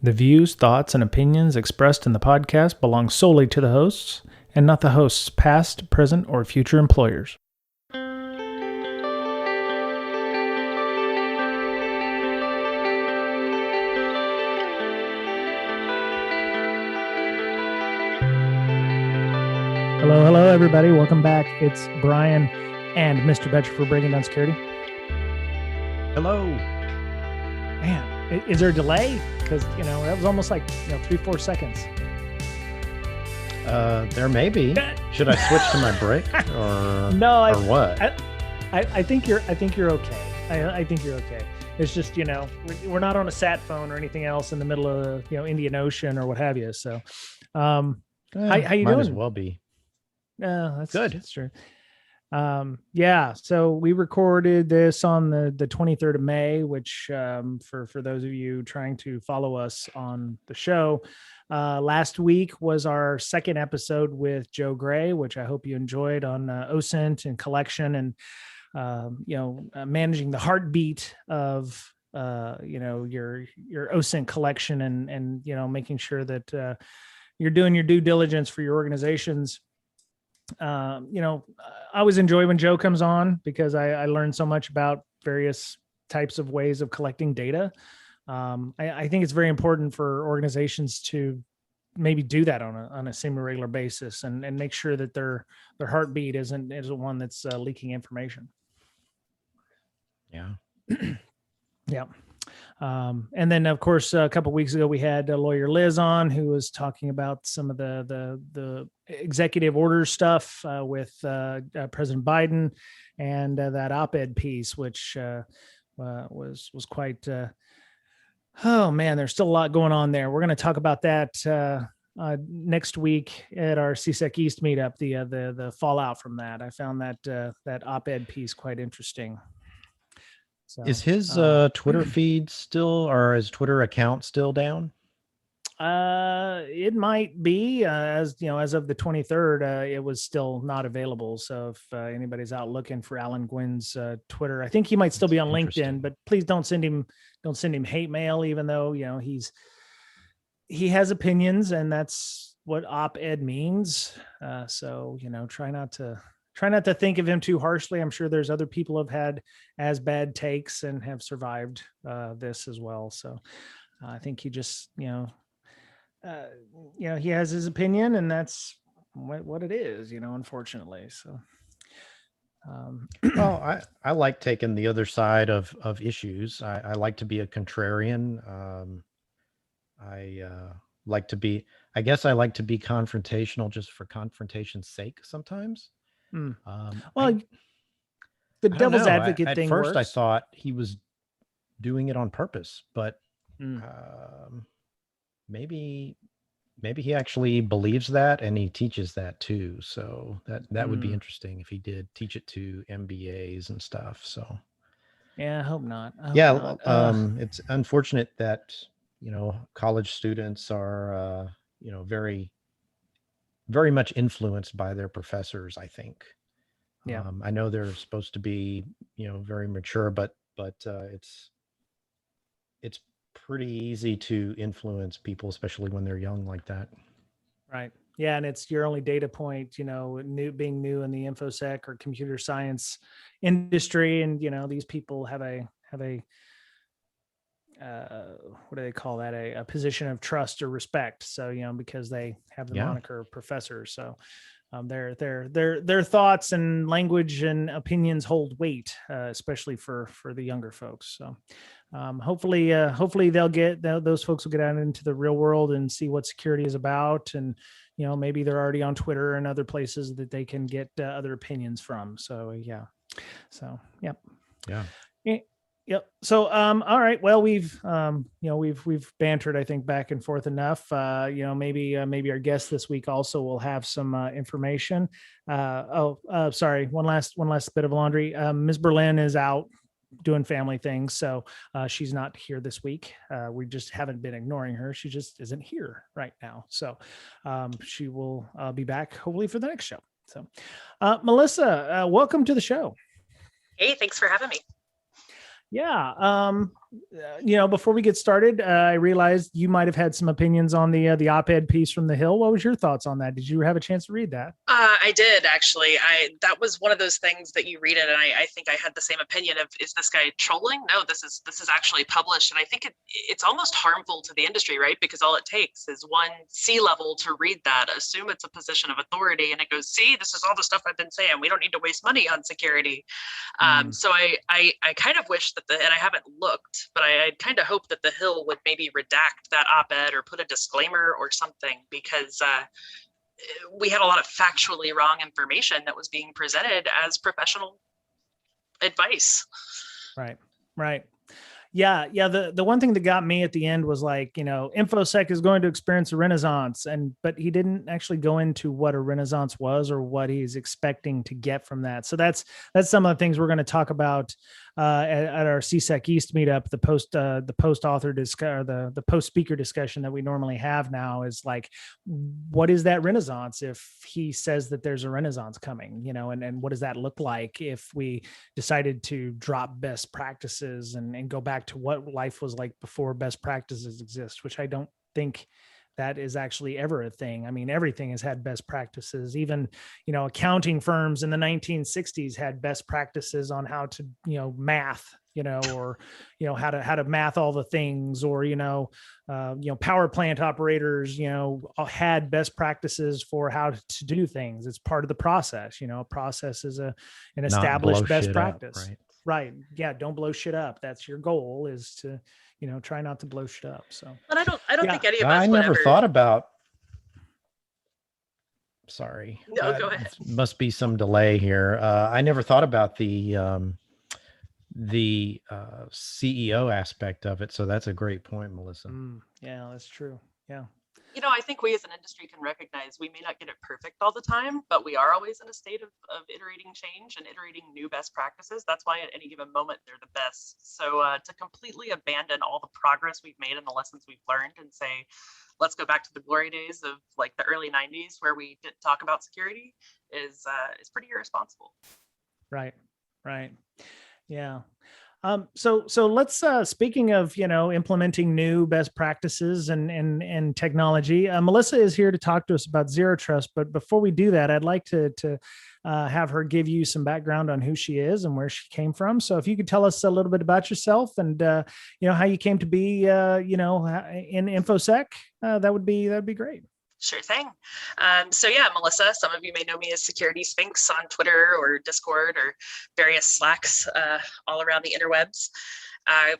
The views, thoughts, and opinions expressed in the podcast belong solely to the hosts and not the host's past, present, or future employers. Hello, everybody. Welcome back. It's Brian and Mr. Betcher for Breaking Down Security. Hello. Man, is there a delay? Because, that was almost like, 3-4 seconds. There may be. Should I switch to my break or no? Or what? I think you're okay. I think you're okay. It's just, we're not on a sat phone or anything else in the middle of the, Indian Ocean or what have you. So, how you might doing? As well be. That's good. That's true. Yeah. So we recorded this on the 23rd of May, which, for those of you trying to follow us on the show, last week was our second episode with Joe Gray, which I hope you enjoyed on OSINT and collection and, managing the heartbeat of, your OSINT collection and, making sure that, you're doing your due diligence for your organizations. I always enjoy when Joe comes on because I learn so much about various types of ways of collecting data. I think it's very important for organizations to maybe do that on a semi-regular basis and make sure that their heartbeat isn't one that's leaking information. Yeah. Yeah. And then of course, a couple of weeks ago, we had lawyer Liz on who was talking about some of the executive order stuff with President Biden and that op-ed piece, which was quite, oh man, there's still a lot going on there. We're going to talk about that next week at our CSEC East meetup, the fallout from that. I found that op-ed piece quite interesting. So, is his Twitter feed still, or his Twitter account still down? It might be, as of the 23rd, it was still not available. So if anybody's out looking for AlanGWynne's Twitter, I think he might still be on LinkedIn, but please don't send him hate mail, even though, he has opinions and that's what op-ed means. So, try not to think of him too harshly. I'm sure there's other people have had as bad takes and have survived this as well. So I think he just, he has his opinion and that's what it is, unfortunately. So, well, I like taking the other side of issues. I like to be a contrarian. I like to be confrontational just for confrontation's sake sometimes. Well, the devil's advocate thing. At first, works. I thought he was doing it on purpose, but maybe he actually believes that and he teaches that too. So that would be interesting if he did teach it to MBAs and stuff. So yeah, I hope not. It's unfortunate that college students are very, very much influenced by their professors, I think. Yeah. I know they're supposed to be, very mature, but it's pretty easy to influence people, especially when they're young like that. Right. Yeah. And it's your only data point, being new in the InfoSec or computer science industry. And, these people have a what do they call that? A position of trust or respect. So, because they have the moniker professor. So their thoughts and language and opinions hold weight, especially for the younger folks. So hopefully those folks will get out into the real world and see what security is about. And, maybe they're already on Twitter and other places that they can get other opinions from. So, yeah. So, yep. Yeah. Yep. So, all right. Well, we've bantered, I think, back and forth enough. Maybe our guest this week also will have some information. Sorry. One last bit of laundry. Ms. Berlin is out doing family things, so she's not here this week. We just haven't been ignoring her. She just isn't here right now. So, she will be back hopefully for the next show. So, Melissa, welcome to the show. Hey, thanks for having me. Yeah. Before we get started, I realized you might have had some opinions on the op-ed piece from the Hill. What was your thoughts on that? Did you have a chance to read that? I did actually. That was one of those things that you read it, and I think I had the same opinion of, is this guy trolling? No, this is actually published, and I think it's almost harmful to the industry, right? Because all it takes is one C-level to read that, assume it's a position of authority, and it goes, see, this is all the stuff I've been saying. We don't need to waste money on security. So I kind of wish that and I haven't looked, but I kind of hope that the Hill would maybe redact that op-ed or put a disclaimer or something, because we had a lot of factually wrong information that was being presented as professional advice. Right. Yeah. The one thing that got me at the end was like, InfoSec is going to experience a renaissance, but he didn't actually go into what a renaissance was or what he's expecting to get from that. So that's some of the things we're going to talk about at our CSEC East meetup. The post author the post speaker discussion that we normally have now is like, what is that renaissance if he says that there's a renaissance coming, and what does that look like if we decided to drop best practices and go back to what life was like before best practices exist, which I don't think that is actually ever a thing. I mean, everything has had best practices. Even, accounting firms in the 1960s had best practices on how to, math, or, how to math all the things, or, power plant operators, had best practices for how to do things. It's part of the process. A process is an established best practice. Up, right? Right. Yeah. Don't blow shit up. That's your goal, is to, try not to blow shit up. So, but I don't think any of us I would never ever thought about. Sorry. No, go ahead. Must be some delay here. I never thought about the CEO aspect of it. So that's a great point, Melissa. Yeah, that's true. Yeah. I think we as an industry can recognize we may not get it perfect all the time, but we are always in a state of iterating change and iterating new best practices. That's why at any given moment, they're the best. So to completely abandon all the progress we've made and the lessons we've learned and say, let's go back to the glory days of like the early 90s where we didn't talk about security is pretty irresponsible. Right. Yeah. So let's, speaking of, implementing new best practices and technology, Melissa is here to talk to us about ZeroTrust. But before we do that, I'd like to have her give you some background on who she is and where she came from. So if you could tell us a little bit about yourself and, how you came to be, in InfoSec, that would be great. Sure thing. So yeah, Melissa, some of you may know me as Security Sphynx on Twitter or Discord or various Slacks all around the interwebs. I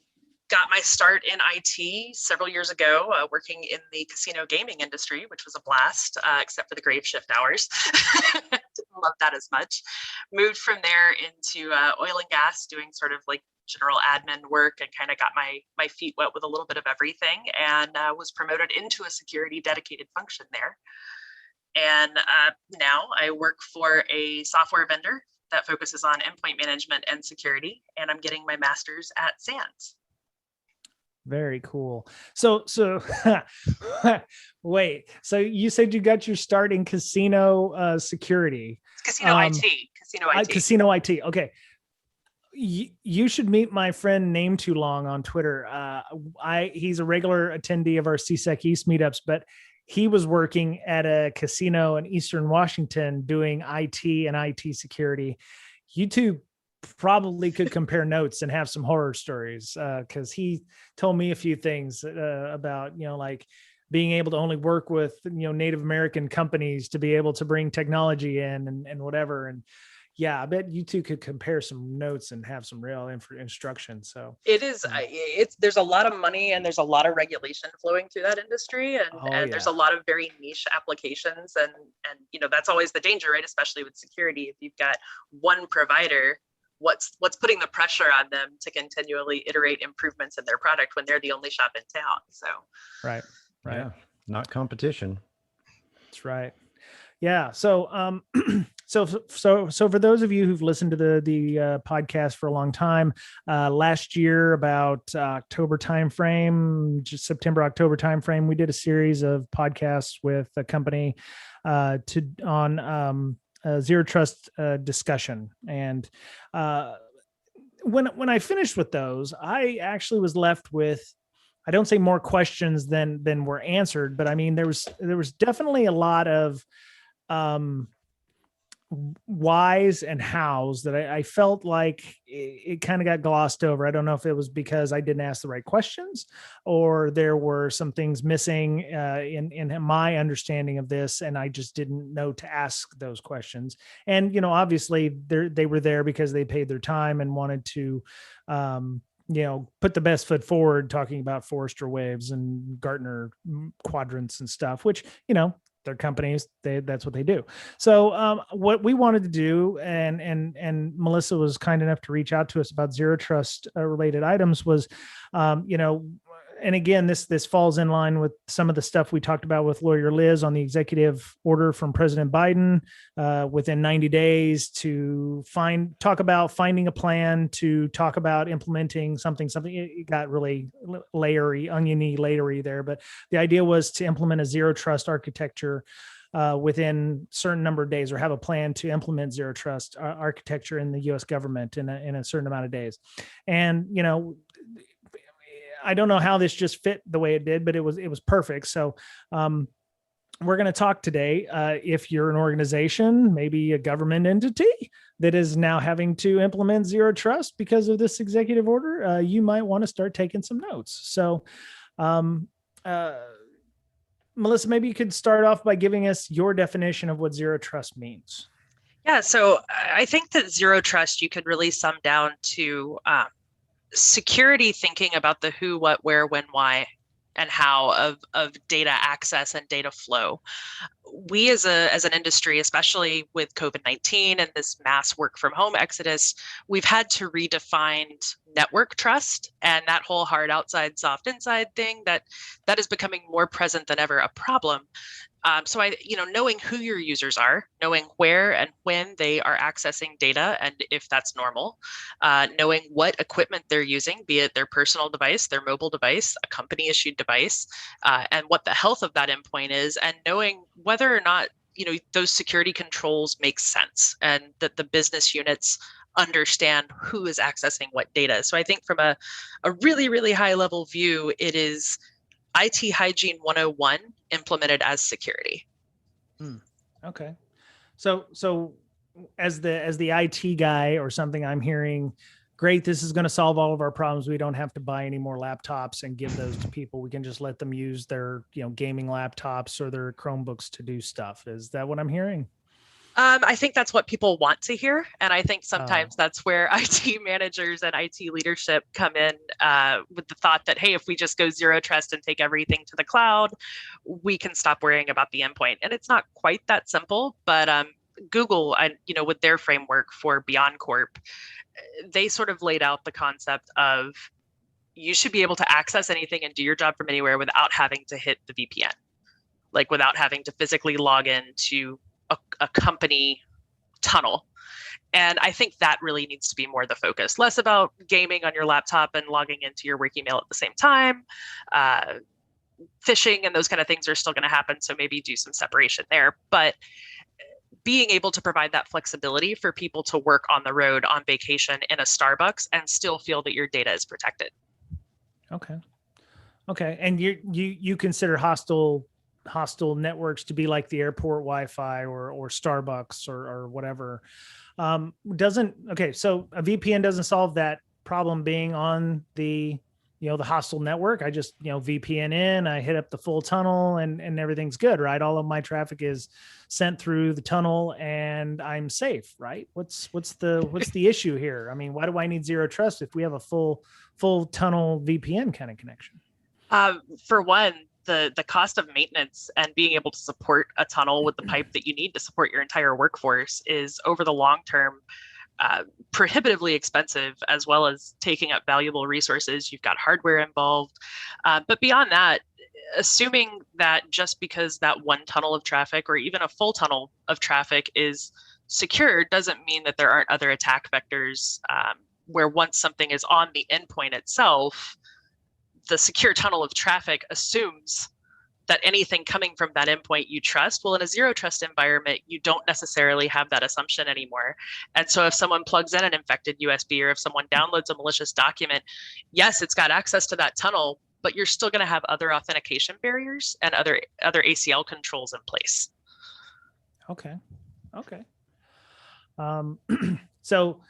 got my start in IT several years ago, working in the casino gaming industry, which was a blast, except for the grave shift hours. Didn't love that as much. Moved from there into oil and gas, doing sort of like general admin work, and kind of got my feet wet with a little bit of everything, and was promoted into a security dedicated function there. And now I work for a software vendor that focuses on endpoint management and security, and I'm getting my master's at SANS. Very cool. So wait, so you said you got your start in casino security. Casino IT. Casino IT. Okay. You should meet my friend Name Too Long on Twitter. He's a regular attendee of our CSEC East meetups, but he was working at a casino in Eastern Washington doing IT and IT security. You two probably could compare notes and have some horror stories, because he told me a few things about, like being able to only work with, Native American companies to be able to bring technology in and whatever. And yeah, I bet you two could compare some notes and have some real instruction. So it is, there's a lot of money and there's a lot of regulation flowing through that industry, and there's a lot of very niche applications, and that's always the danger, right? Especially with security, if you've got one provider, what's putting the pressure on them to continually iterate improvements in their product when they're the only shop in town? So right, yeah, not competition. That's right. Yeah. So, so for those of you who've listened to the podcast for a long time, last year, about October timeframe, just September, October timeframe, we did a series of podcasts with a company on ZeroTrust discussion. And when I finished with those, I actually was left with, I don't say more questions than were answered, but I mean, there was definitely a lot of whys and hows that I felt like it kind of got glossed over. I don't know if it was because I didn't ask the right questions, or there were some things missing in my understanding of this, and I just didn't know to ask those questions. And obviously they were there because they paid their time and wanted to put the best foot forward, talking about Forrester waves and Gartner quadrants and stuff, which their companies, that's what they do. So what we wanted to do, and Melissa was kind enough to reach out to us about ZeroTrust related items, was and again, this falls in line with some of the stuff we talked about with Lawyer Liz on the executive order from President Biden within 90 days to talk about finding a plan, to talk about implementing something. It got really oniony layery there, but the idea was to implement a zero trust architecture within a certain number of days, or have a plan to implement zero trust architecture in the U.S. government in a certain amount of days. And I don't know how this just fit the way it did, but it was perfect. So we're going to talk today. If you're an organization, maybe a government entity that is now having to implement zero trust because of this executive order, you might want to start taking some notes. So Melissa, maybe you could start off by giving us your definition of what zero trust means. Yeah, so I think that zero trust you could really sum down to security thinking about the who, what, where, when, why, and how of data access and data flow. We as an industry, especially with COVID-19 and this mass work from home exodus, we've had to redefine network trust, and that whole hard outside, soft inside thing that is becoming more present than ever a problem. So knowing who your users are, knowing where and when they are accessing data, and if that's normal, knowing what equipment they're using, be it their personal device, their mobile device, a company issued device, and what the health of that endpoint is, and knowing whether or not those security controls make sense, and that the business units understand who is accessing what data. So I think from a really, really high level view, it is IT Hygiene 101 implemented as security. Okay. So as the IT guy or something, I'm hearing, great, this is going to solve all of our problems. We don't have to buy any more laptops and give those to people. We can just let them use their, gaming laptops or their Chromebooks to do stuff. Is that what I'm hearing? I think that's what people want to hear. And I think sometimes that's where IT managers and IT leadership come in with the thought that, hey, if we just go zero trust and take everything to the cloud, we can stop worrying about the endpoint. And it's not quite that simple, but Google, with their framework for Beyond Corp, they sort of laid out the concept of you should be able to access anything and do your job from anywhere without having to hit the VPN, like without having to physically log in to a company tunnel. And I think that really needs to be more the focus, less about gaming on your laptop and logging into your work email at the same time. Phishing and those kind of things are still going to happen. So maybe do some separation there. But being able to provide that flexibility for people to work on the road, on vacation, in a Starbucks, and still feel that your data is protected. Okay. And you consider hostile networks to be like the airport Wi-Fi or Starbucks or whatever. So a VPN doesn't solve that problem being on the hostile network. I just, VPN in, I hit up the full tunnel and everything's good, right? All of my traffic is sent through the tunnel and I'm safe, right? What's the issue here? I mean, why do I need zero trust if we have a full tunnel VPN kind of connection? For one, the cost of maintenance and being able to support a tunnel with the pipe that you need to support your entire workforce is over the long term prohibitively expensive, as well as taking up valuable resources. You've got hardware involved. But beyond that, assuming that just because that one tunnel of traffic or even a full tunnel of traffic is secure doesn't mean that there aren't other attack vectors where once something is on the endpoint itself, the secure tunnel of traffic assumes that anything coming from that endpoint you trust. Well, in a zero trust environment, you don't necessarily have that assumption anymore. And so if someone plugs in an infected USB, or if someone downloads a malicious document, yes, it's got access to that tunnel, but you're still going to have other authentication barriers and other ACL controls in place. Okay. So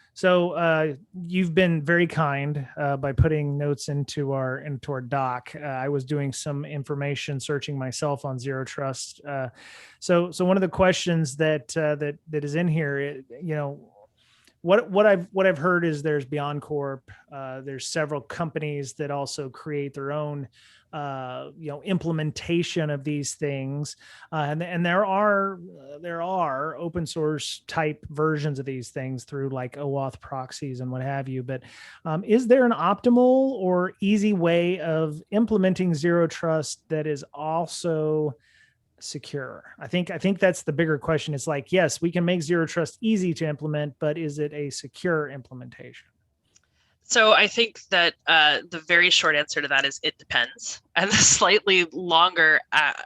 you've been very kind by putting notes into our doc. I was doing some information searching myself on ZeroTrust. So one of the questions that is in here, what I've heard is there's Beyond Corp. There's several companies that also create their own implementation of these things, and there are open source type versions of these things through like OAuth proxies and what have you. But is there an optimal or easy way of implementing zero trust that is also secure? I think that's the bigger question. It's like, yes, we can make zero trust easy to implement, but is it a secure implementation? So I think that the very short answer to that is it depends. And the slightly longer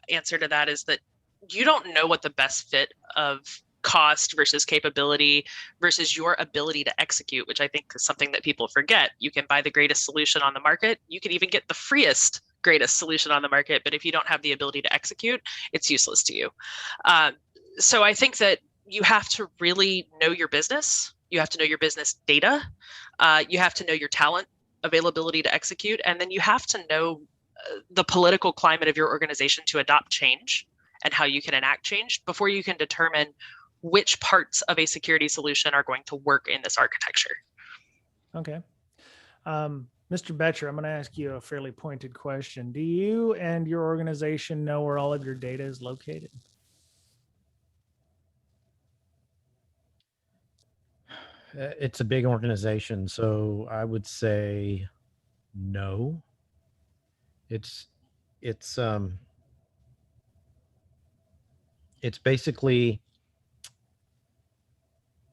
answer to that is that you don't know what the best fit of cost versus capability versus your ability to execute, which I think is something that people forget. You can buy the greatest solution on the market. You can even get the freest greatest solution on the market. But if you don't have the ability to execute, it's useless to you. So I think that you have to really know your business. You have to know your business data. You have to know your talent availability to execute. And then you have to know the political climate of your organization to adopt change and how you can enact change before you can determine which parts of a security solution are going to work in this architecture. Okay. Mr. Betcher, I'm going to ask you a fairly pointed question. Do you and your organization know where all of your data is located? It's a big organization, so I would say no. It's basically,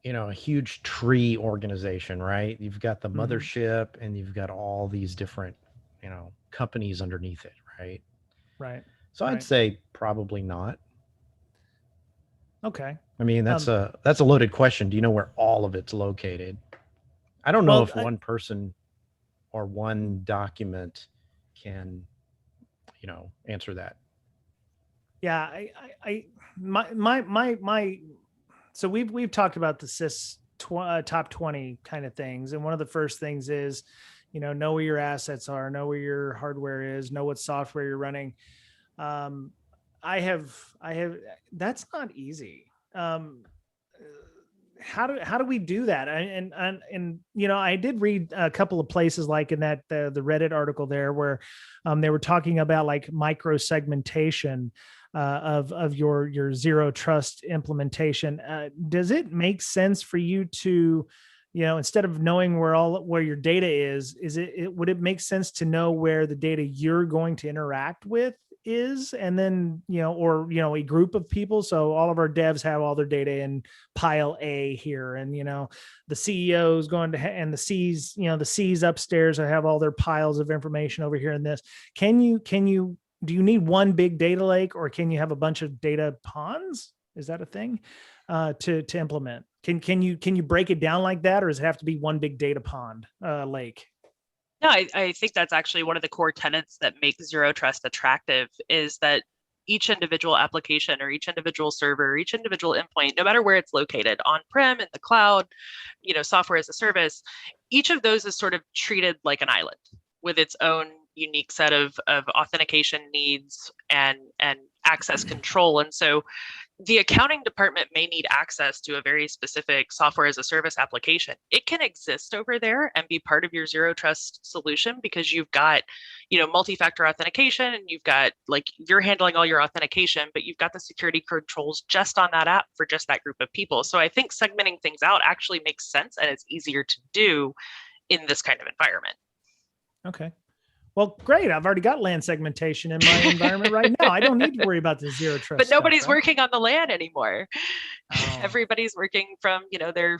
a huge tree organization, right? You've got the mothership and you've got all these different, companies underneath it, right? Right. So I'd say probably not. Okay. I mean, that's a loaded question. Do you know where all of it's located? I don't know if one person or one document can, answer that. Yeah, so we've talked about the CIS top 20 kind of things, and one of the first things is, know where your assets are, know where your hardware is, know what software you're running. I have that's not easy. How do we do that? And I did read a couple of places like in that the Reddit article there where they were talking about like micro segmentation of your zero trust implementation. Does it make sense for you to, instead of knowing where your data is would it make sense to know where the data you're going to interact with is, and then a group of people? So all of our devs have all their data in pile A here, and the CEO is going to and the C's the C's upstairs have all their piles of information over here in this. Do you need one big data lake, or can you have a bunch of data ponds? Is that a thing to implement? Can you break it down like that, or does it have to be one big data pond lake? No, I think that's actually one of the core tenets that make zero trust attractive, is that each individual application or each individual server, or each individual endpoint, no matter where it's located, on-prem, in the cloud, software as a service, each of those is sort of treated like an island with its own unique set of authentication needs and access control. And so the accounting department may need access to a very specific software as a service application. It can exist over there and be part of your zero trust solution because you've got, multi-factor authentication, and you've got you're handling all your authentication, but you've got the security controls just on that app for just that group of people. So I think segmenting things out actually makes sense, and it's easier to do in this kind of environment. Okay. Well, great. I've already got LAN segmentation in my environment right now. I don't need to worry about the zero trust. But nobody's stuff, right? working on the LAN anymore. Oh. Everybody's working from, their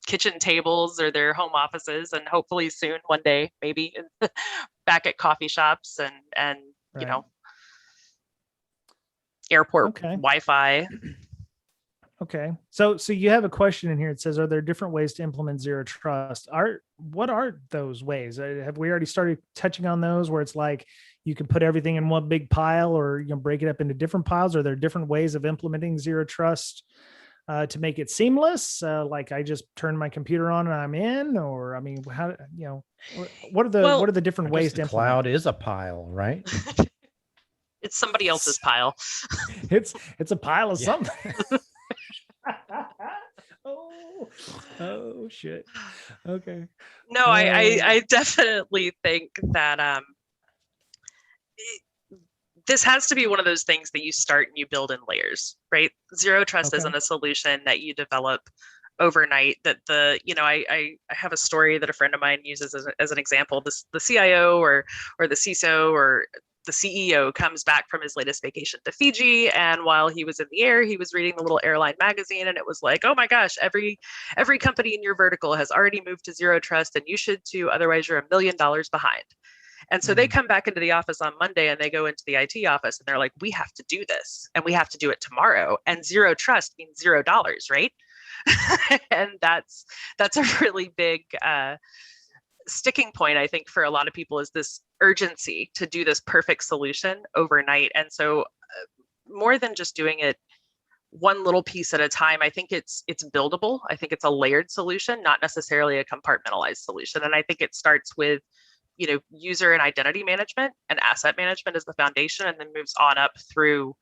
kitchen tables or their home offices, and hopefully soon, one day, maybe back at coffee shops and Right. airport Okay. Wi-Fi. Okay. So you have a question in here. It says, are there different ways to implement zero trust? What are those ways? Have we already started touching on those where it's like you can put everything in one big pile, or break it up into different piles? Are there different ways of implementing zero trust to make it seamless? Like I just turn my computer on and I'm in, or I mean, how, what are the different I ways guess to the implement? cloud is a pile, right? It's somebody else's pile. It's a pile of Yeah. something. oh shit. Okay. No, I definitely think that this has to be one of those things that you start and you build in layers, right? Zero trust Okay. isn't a solution that you develop overnight. That I have a story that a friend of mine uses as an example. The CIO or the CISO or the CEO comes back from his latest vacation to Fiji, and while he was in the air, he was reading the little airline magazine, and it was like, oh my gosh, every company in your vertical has already moved to zero trust, and you should too, otherwise you're $1 million behind. And so they come back into the office on Monday and they go into the IT office and they're like, we have to do this and we have to do it tomorrow. And zero trust means $0, right? And that's a really big sticking point, I think, for a lot of people, is this urgency to do this perfect solution overnight. And so more than just doing it one little piece at a time, I think it's buildable. I think it's a layered solution, not necessarily a compartmentalized solution. And I think it starts with user and identity management, and asset management is the foundation, and then moves on up through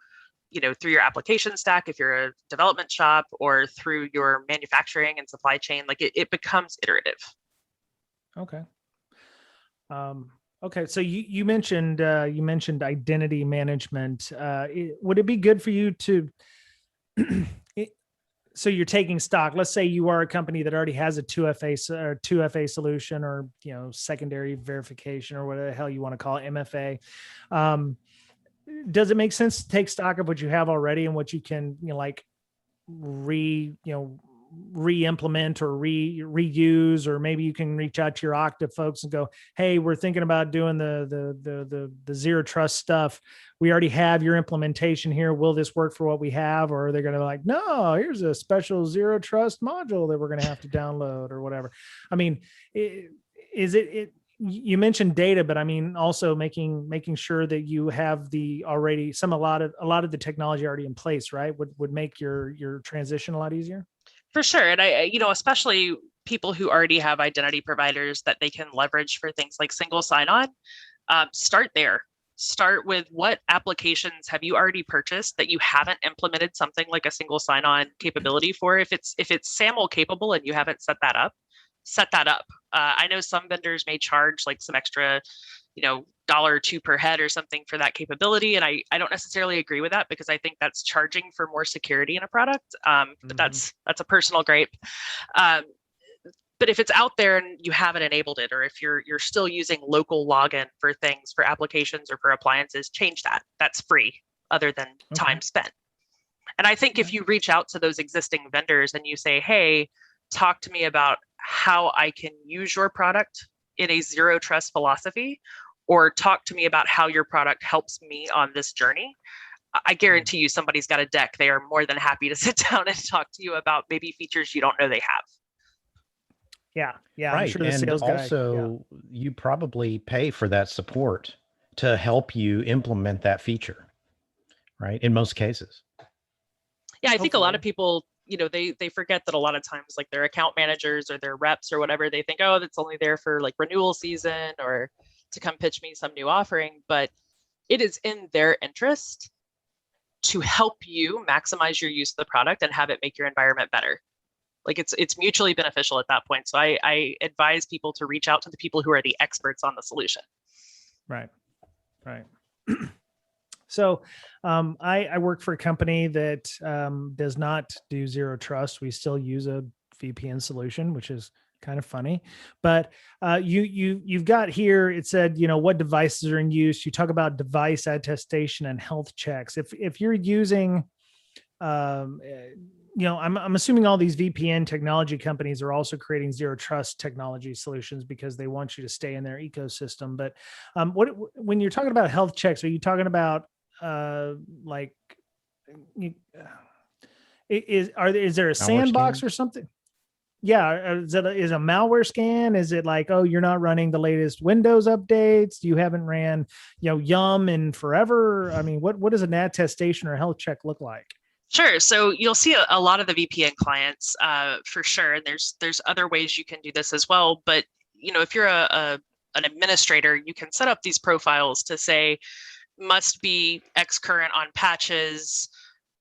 your application stack if you're a development shop, or through your manufacturing and supply chain. Like it becomes iterative. Okay. Okay. So you mentioned identity management. Would it be good for you to so you're taking stock. Let's say you are a company that already has a 2FA solution, or secondary verification, or whatever the hell you want to call it, MFA. Does it make sense to take stock of what you have already and what you can re-implement or reuse, or maybe you can reach out to your Okta folks and go, hey, we're thinking about doing the zero trust stuff. We already have your implementation here. Will this work for what we have? Or are they going to be like, no, here's a special zero trust module that we're going to have to download or whatever? I mean, you mentioned data, but I mean, also making sure that you have a lot of the technology already in place, right? Would make your transition a lot easier. For sure. And I especially people who already have identity providers that they can leverage for things like single sign-on, start there. Start with what applications have you already purchased that you haven't implemented something like a single sign-on capability for. If it's SAML capable and you haven't set that up, set that up. I know some vendors may charge like some extra, $1 or $2 per head or something for that capability. And I don't necessarily agree with that, because I think that's charging for more security in a product. But that's a personal gripe. But if it's out there and you haven't enabled it, or if you're still using local login for things, for applications or for appliances, change that. That's free, other than time spent. And I think if you reach out to those existing vendors and you say, hey, talk to me about how I can use your product in a zero trust philosophy, or talk to me about how your product helps me on this journey, I guarantee you somebody's got a deck. They are more than happy to sit down and talk to you about maybe features you don't know they have. Yeah. Right. I'm sure the and sales guy, also you probably pay for that support to help you implement that feature, right? In most cases. Yeah, I think a lot of people, they forget that a lot of times, like their account managers or their reps or whatever, they think, oh, that's only there for like renewal season or to come pitch me some new offering. But it is in their interest to help you maximize your use of the product and have it make your environment better. Like it's mutually beneficial at that point. So I advise people to reach out to the people who are the experts on the solution. Right. So I work for a company that does not do zero trust. We still use a VPN solution, which is kind of funny. But you've got here, it said, what devices are in use. You talk about device attestation and health checks. If you're using, I'm assuming all these VPN technology companies are also creating zero trust technology solutions because they want you to stay in their ecosystem. But when you're talking about health checks, are you talking about like is there a sandbox scan? or something? Yeah, is a malware scan? Is it like, oh, you're not running the latest Windows updates? You haven't ran, Yum in forever? I mean, what does an attestation or health check look like? Sure. So you'll see a lot of the VPN clients for sure. And there's other ways you can do this as well. But if you're an administrator, you can set up these profiles to say must be X current on patches.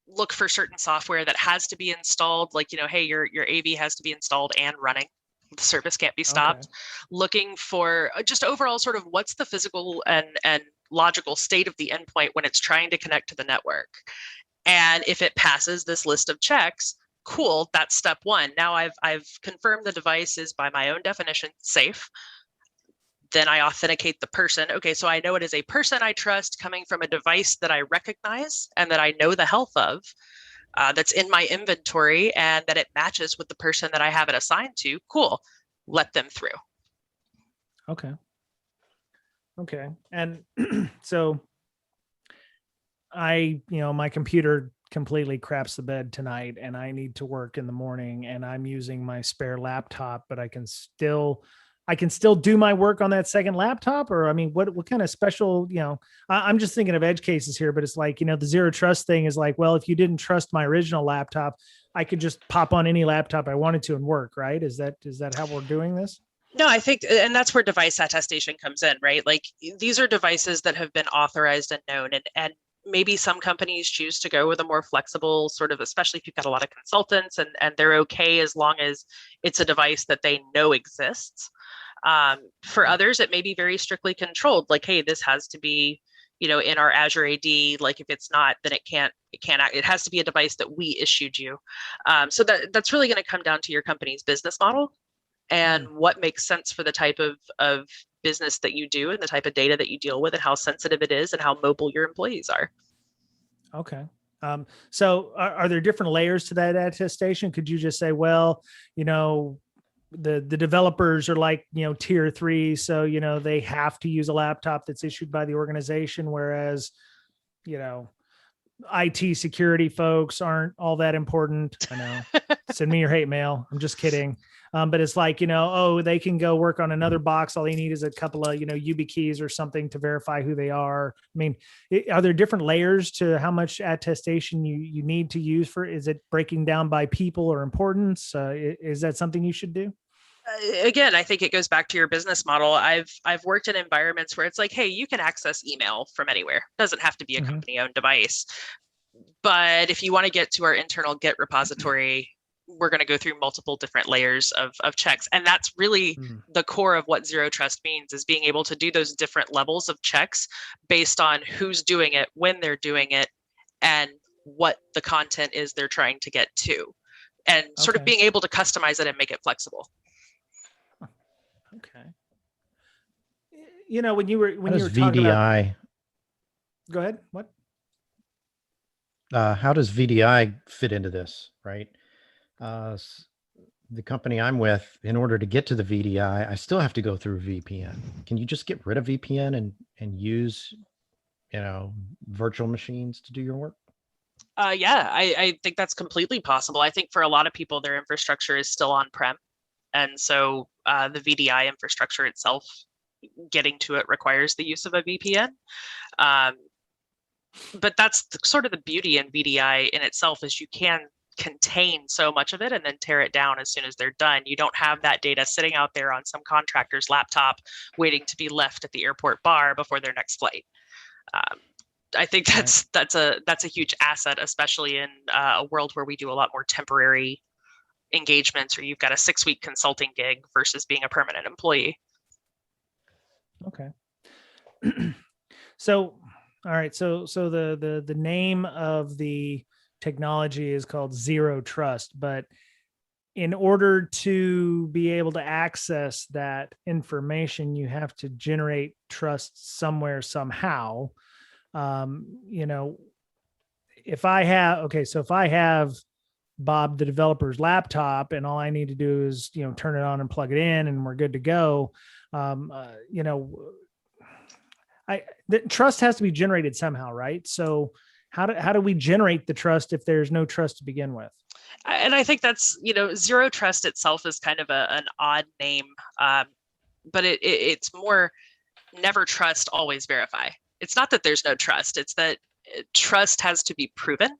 Look for certain software that has to be installed, like, hey, your AV has to be installed and running. The service can't be stopped. Okay. Looking for just overall sort of what's the physical and logical state of the endpoint when it's trying to connect to the network. And if it passes this list of checks, cool, that's step one. Now I've confirmed the device is, by my own definition, safe. Then I authenticate the person. Okay, so I know it is a person I trust coming from a device that I recognize and that I know the health of, that's in my inventory, and that it matches with the person that I have it assigned to. Cool, let them through. Okay. And so my computer completely craps the bed tonight and I need to work in the morning and I'm using my spare laptop, but I can still do my work on that second laptop? Or, I mean, what kind of special, I'm just thinking of edge cases here, but it's like, the ZeroTrust thing is like, well, if you didn't trust my original laptop, I could just pop on any laptop I wanted to and work, right? Is that how we're doing this? No, I think, and that's where device attestation comes in, right? Like, these are devices that have been authorized and known, and maybe some companies choose to go with a more flexible sort of, especially if you've got a lot of consultants and they're okay as long as it's a device that they know exists. For others, it may be very strictly controlled, like, hey, this has to be, in our Azure AD. Like, if it's not, then it has to be a device that we issued you. So that's really going to come down to your company's business model and what makes sense for the type of business that you do and the type of data that you deal with and how sensitive it is and how mobile your employees are. Okay. So are there different layers to that attestation? Could you just say, well, the developers are like, tier 3. So, they have to use a laptop that's issued by the organization. Whereas, IT security folks aren't all that important. I know. Send me your hate mail. I'm just kidding. But it's like, they can go work on another box. All they need is a couple of, YubiKeys or something to verify who they are. I mean, are there different layers to how much attestation you need to use for? Is it breaking down by people or importance? Is that something you should do? Again, I think it goes back to your business model. I've worked in environments where it's like, hey, you can access email from anywhere. It doesn't have to be a company-owned device. But if you want to get to our internal Git repository, we're going to go through multiple different layers of checks. And that's really the core of what ZeroTrust means, is being able to do those different levels of checks based on who's doing it, when they're doing it, and what the content is they're trying to get to. And sort of being able to customize it and make it flexible. Okay. When you were talking VDI, about, go ahead. What? How does VDI fit into this? Right. The company I'm with, in order to get to the VDI, I still have to go through VPN. Can you just get rid of VPN and use, virtual machines to do your work? Yeah, I think that's completely possible. I think for a lot of people, their infrastructure is still on-prem. And so the VDI infrastructure itself, getting to it requires the use of a VPN. But that's sort of the beauty in VDI in itself, is you can contain so much of it and then tear it down as soon as they're done. You don't have that data sitting out there on some contractor's laptop waiting to be left at the airport bar before their next flight. I think that's a huge asset, especially in a world where we do a lot more temporary engagements, or you've got a 6-week consulting gig versus being a permanent employee. Okay. So, all right. So the name of the technology is called ZeroTrust, but in order to be able to access that information, you have to generate trust somewhere, somehow. If I have Bob, the developer's laptop, and all I need to do is, turn it on and plug it in and we're good to go. The trust has to be generated somehow, right? So how do we generate the trust if there's no trust to begin with? And I think that's, zero trust itself is kind of an odd name, but it's more never trust, always verify. It's not that there's no trust. It's that trust has to be proven.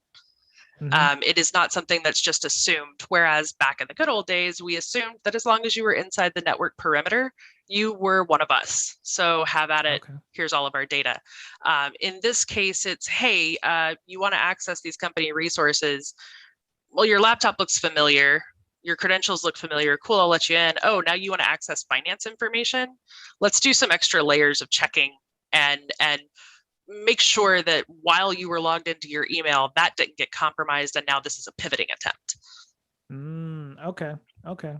It is not something that's just assumed. Whereas back in the good old days, we assumed that as long as you were inside the network perimeter, you were one of us. So have at it. Okay. Here's all of our data. In this case, it's, hey, you want to access these company resources. Well, your laptop looks familiar. Your credentials look familiar. Cool, I'll let you in. Oh, now you want to access finance information? Let's do some extra layers of checking and make sure that while you were logged into your email, that didn't get compromised. And now this is a pivoting attempt. Okay.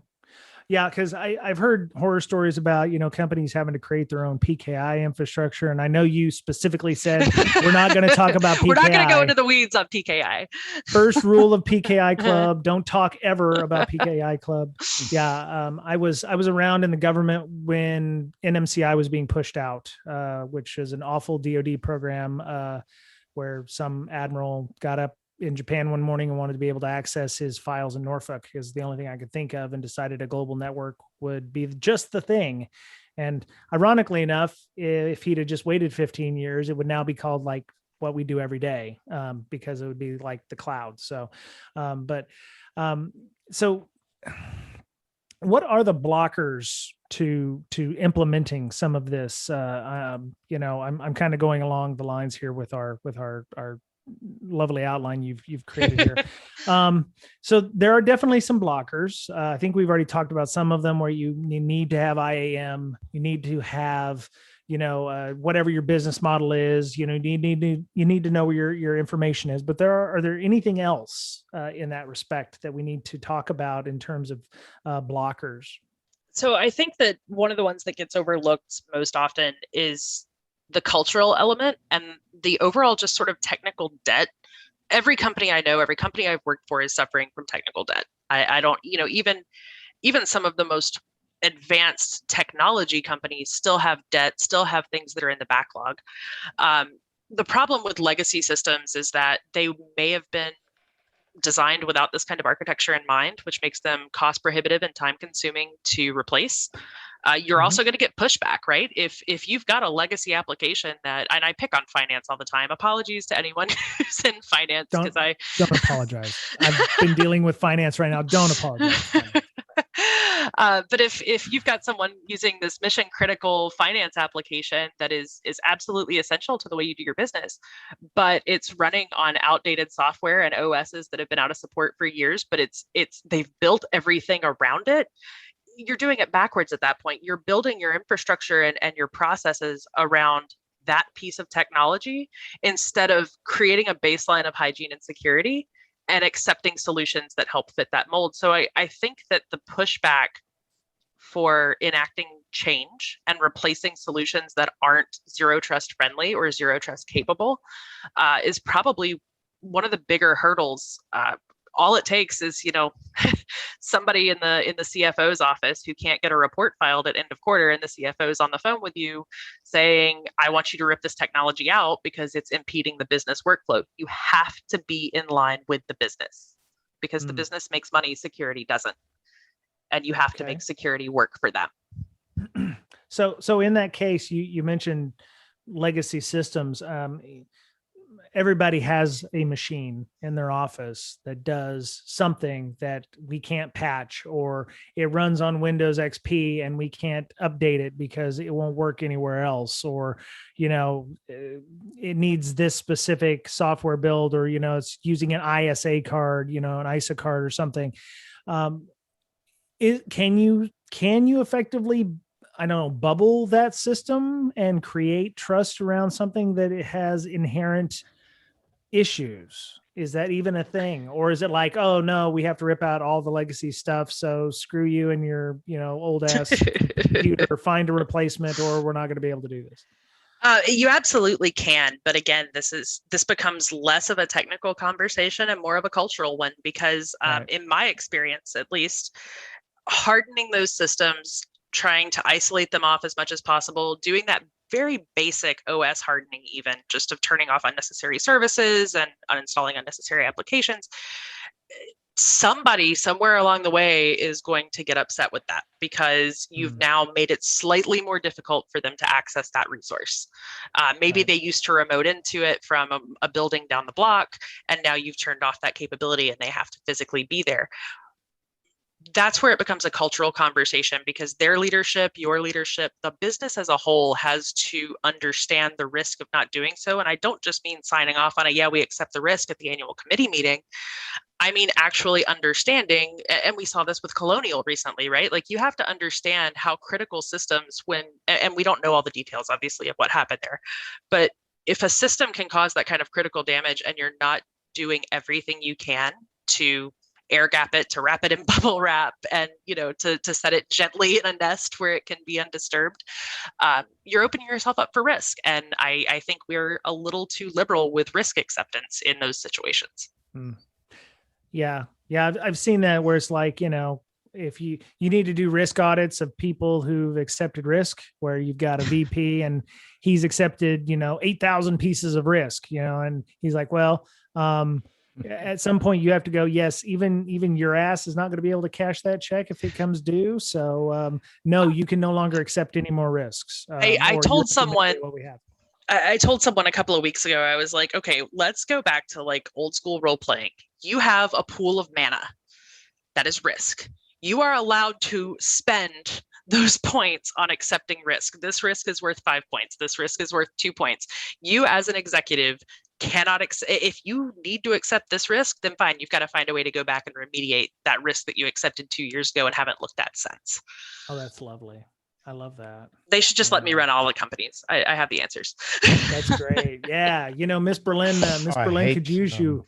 Yeah, because I've heard horror stories about, companies having to create their own PKI infrastructure. And I know you specifically said we're not going to talk about PKI. We're not going to go into the weeds on PKI. First rule of PKI Club, don't talk ever about PKI Club. Yeah, I was around in the government when NMCI was being pushed out, which is an awful DoD program where some admiral got up in Japan one morning and wanted to be able to access his files in Norfolk is the only thing I could think of, and decided a global network would be just the thing. And ironically enough, if he'd have just waited 15 years, it would now be called like what we do every day, because it would be like the cloud. So, so what are the blockers to implementing some of this? I'm kind of going along the lines here with our lovely outline you've created here. So there are definitely some blockers. I think we've already talked about some of them, where you need to have IAM, you need to have, whatever your business model is, you need to know where your information is. But are there anything else in that respect that we need to talk about in terms of blockers? So I think that one of the ones that gets overlooked most often is the cultural element and the overall just sort of technical debt. Every company I know, every company I've worked for is suffering from technical debt. I don't, even some of the most advanced technology companies still have debt, still have things that are in the backlog. The problem with legacy systems is that they may have been designed without this kind of architecture in mind, which makes them cost prohibitive and time consuming to replace. You're also going to get pushback, right? If you've got a legacy application that, and I pick on finance all the time. Apologies to anyone who's in finance, because don't apologize. I've been dealing with finance right now. Don't apologize. But if you've got someone using this mission critical finance application that is absolutely essential to the way you do your business, but it's running on outdated software and OSs that have been out of support for years, but they've built everything around it. You're doing it backwards at that point. You're building your infrastructure and your processes around that piece of technology instead of creating a baseline of hygiene and security and accepting solutions that help fit that mold. So I think that the pushback for enacting change and replacing solutions that aren't zero trust friendly or zero trust capable is probably one of the bigger hurdles. All it takes is, somebody in the CFO's office who can't get a report filed at end of quarter, and the CFO's on the phone with you saying, I want you to rip this technology out because it's impeding the business workflow. You have to be in line with the business, because the business makes money, security doesn't. And you have to make security work for them. So in that case, you mentioned legacy systems. Everybody has a machine in their office that does something that we can't patch, or it runs on Windows XP and we can't update it because it won't work anywhere else, or, it needs this specific software build, or, it's using an ISA card, an ISA card or something. Can you effectively, bubble that system and create trust around something that it has inherent issues? Is that even a thing? Or is it like, oh no, we have to rip out all the legacy stuff, so screw you and your, old ass computer, find a replacement, or we're not going to be able to do this? You absolutely can. But again, this becomes less of a technical conversation and more of a cultural one, because in my experience, at least, hardening those systems, trying to isolate them off as much as possible, doing that very basic OS hardening, even just of turning off unnecessary services and uninstalling unnecessary applications, somebody somewhere along the way is going to get upset with that because you've now made it slightly more difficult for them to access that resource. Maybe they used to remote into it from a building down the block, and now you've turned off that capability and they have to physically be there. That's where it becomes a cultural conversation, because their leadership, your leadership, the business as a whole has to understand the risk of not doing so. And I don't just mean signing off on we accept the risk at the annual committee meeting. I mean, actually understanding, and we saw this with Colonial recently, right? Like, you have to understand how critical systems, and we don't know all the details, obviously, of what happened there, but if a system can cause that kind of critical damage and you're not doing everything you can to air gap it, to wrap it in bubble wrap, and to set it gently in a nest where it can be undisturbed, you're opening yourself up for risk. And I think we're a little too liberal with risk acceptance in those situations. Yeah. I've seen that where it's like, if you need to do risk audits of people who've accepted risk, where you've got a VP and he's accepted, 8,000 pieces of risk, and he's like, well, at some point you have to go, yes, even your ass is not going to be able to cash that check if it comes due. So no, you can no longer accept any more risks. I told someone a couple of weeks ago, I was like, okay, let's go back to like old school role playing. You have a pool of mana. That is risk. You are allowed to spend those points on accepting risk. This risk is worth 5 points. This risk is worth 2 points. You as an executive cannot, if you need to accept this risk, then fine, you've got to find a way to go back and remediate that risk that you accepted 2 years ago and haven't looked at since. Oh, that's lovely. I love that. They should just let me run all the companies. I have the answers. That's great. Yeah. Miss Berlin could use you.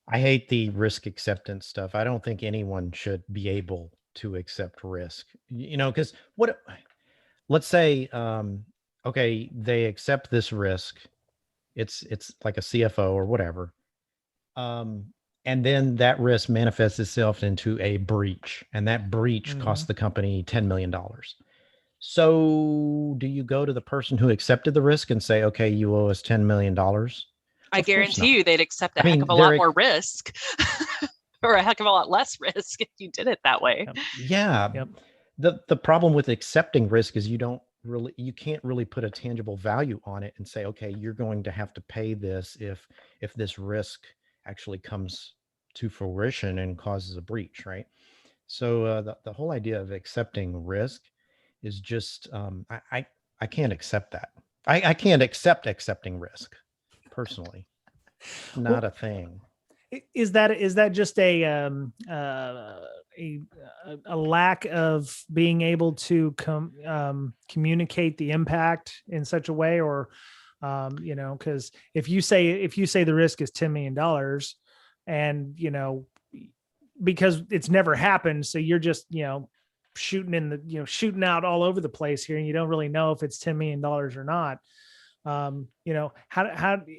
I hate the risk acceptance stuff. I don't think anyone should be able to accept risk, because let's say, okay, they accept this risk. It's like a CFO or whatever. And then that risk manifests itself into a breach, and that breach costs the company $10 million. So do you go to the person who accepted the risk and say, okay, you owe us $10 million? I guarantee you they'd accept a heck of a lot more risk or a heck of a lot less risk if you did it that way. Yeah. Yep. The problem with accepting risk is you can't really put a tangible value on it and say, okay, you're going to have to pay this if this risk actually comes to fruition and causes a breach, right? So the whole idea of accepting risk is just, I can't accept that. I can't accept accepting risk. Personally, not a thing. Is that just a lack of being able to communicate the impact in such a way, or because if you say the risk is $10 million, and because it's never happened, so you're just shooting out all over the place here, and you don't really know if it's $10 million or not. How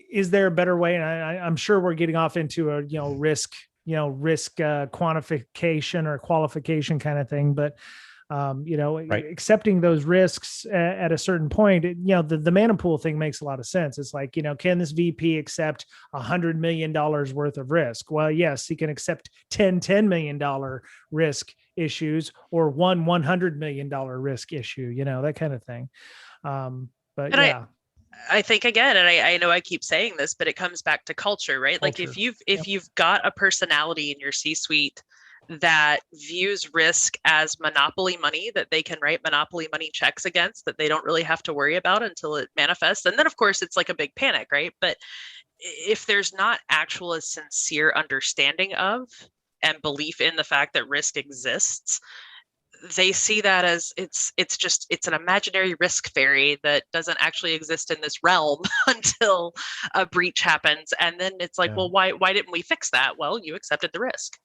is there a better way? And I'm sure we're getting off into a risk quantification or qualification kind of thing, but right. Accepting those risks at a certain point, the mana pool thing makes a lot of sense. It's like, can this VP accept $100 million worth of risk? Well, yes, he can accept $10 million risk issues, or $100 million risk issue, that kind of thing. But yeah. I think again, and I know I keep saying this, but it comes back to culture, right? Like if you've got a personality in your C-suite that views risk as monopoly money that they can write monopoly money checks against, that they don't really have to worry about until it manifests, and then of course it's like a big panic, right? But if there's not actual sincere understanding of and belief in the fact that risk exists, they see that as it's an imaginary risk fairy that doesn't actually exist in this realm until a breach happens. And then it's like, well, why didn't we fix that? Well, you accepted the risk.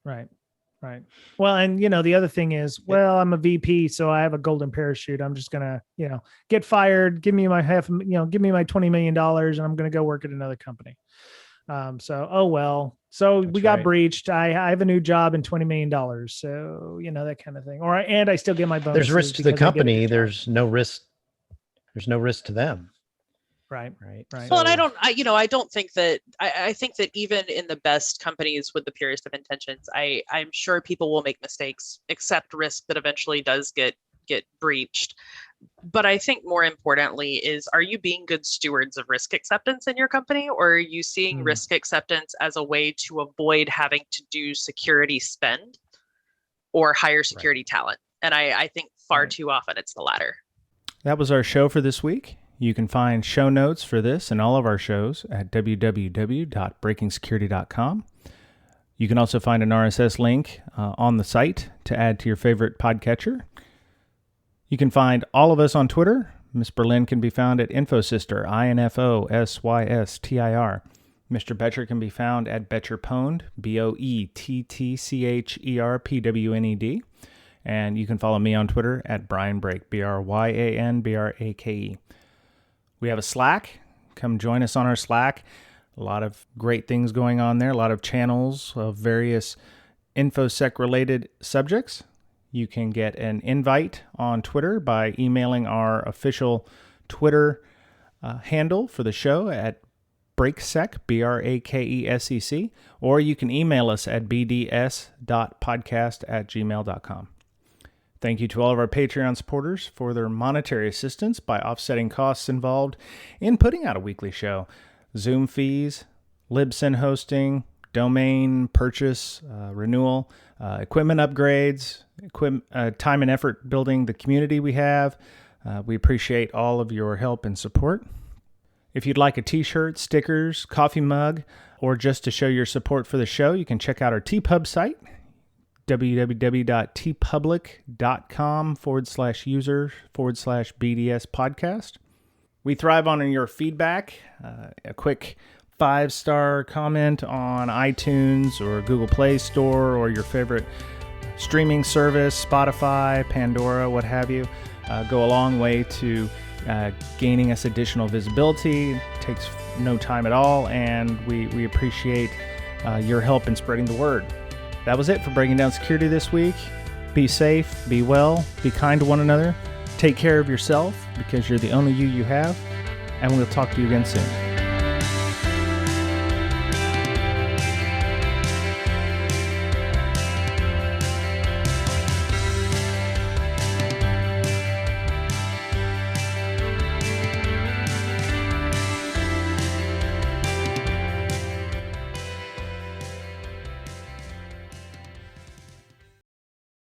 Right. Well, and the other thing is, well, I'm a VP, so I have a golden parachute. I'm just gonna, get fired. Give me my give me my $20 million, and I'm gonna go work at another company. So, oh, well, so we That's got right. breached. I have a new job and $20 million. So, that kind of thing. And I still get my bonuses. There's risk to the because I did a company. good job. There's no risk. There's no risk to them. Right. Right. Well, and I don't think that, I think that even in the best companies with the purest of intentions, I'm sure people will make mistakes, accept risk that eventually does get breached. But I think more importantly is, are you being good stewards of risk acceptance in your company, or are you seeing risk acceptance as a way to avoid having to do security spend or hire security talent? And I think far too often it's the latter. That was our show for this week. You can find show notes for this and all of our shows at www.breakingsecurity.com. You can also find an RSS link on the site to add to your favorite podcatcher. You can find all of us on Twitter. Miss Berlin can be found at InfoSyster, INFOSYSTIR. Mr. Betcher can be found at BetcherPwned, BOETTCHERPWNED. And you can follow me on Twitter at Brian Brake, BRYANBRAKE. We have a Slack. Come join us on our Slack. A lot of great things going on there. A lot of channels of various InfoSec-related subjects. You can get an invite on Twitter by emailing our official Twitter handle for the show at Brakesec, BRAKESEC, or you can email us at bds.podcast@gmail.com. Thank you to all of our Patreon supporters for their monetary assistance by offsetting costs involved in putting out a weekly show. Zoom fees, Libsyn hosting, domain purchase, renewal, equipment upgrades, time and effort building the community we have. We appreciate all of your help and support. If you'd like a t-shirt, stickers, coffee mug, or just to show your support for the show, you can check out our TPub site, www.tpublic.com/user/BDS podcast. We thrive on your feedback. A quick 5-star comment on iTunes or Google Play Store or your favorite streaming service, Spotify, Pandora, what have you, go a long way to gaining us additional visibility. It takes no time at all, and we appreciate your help in spreading the word. That was it for Breaking Down Security this week. Be safe, be well, be kind to one another, take care of yourself because you're the only you have, and we'll talk to you again soon.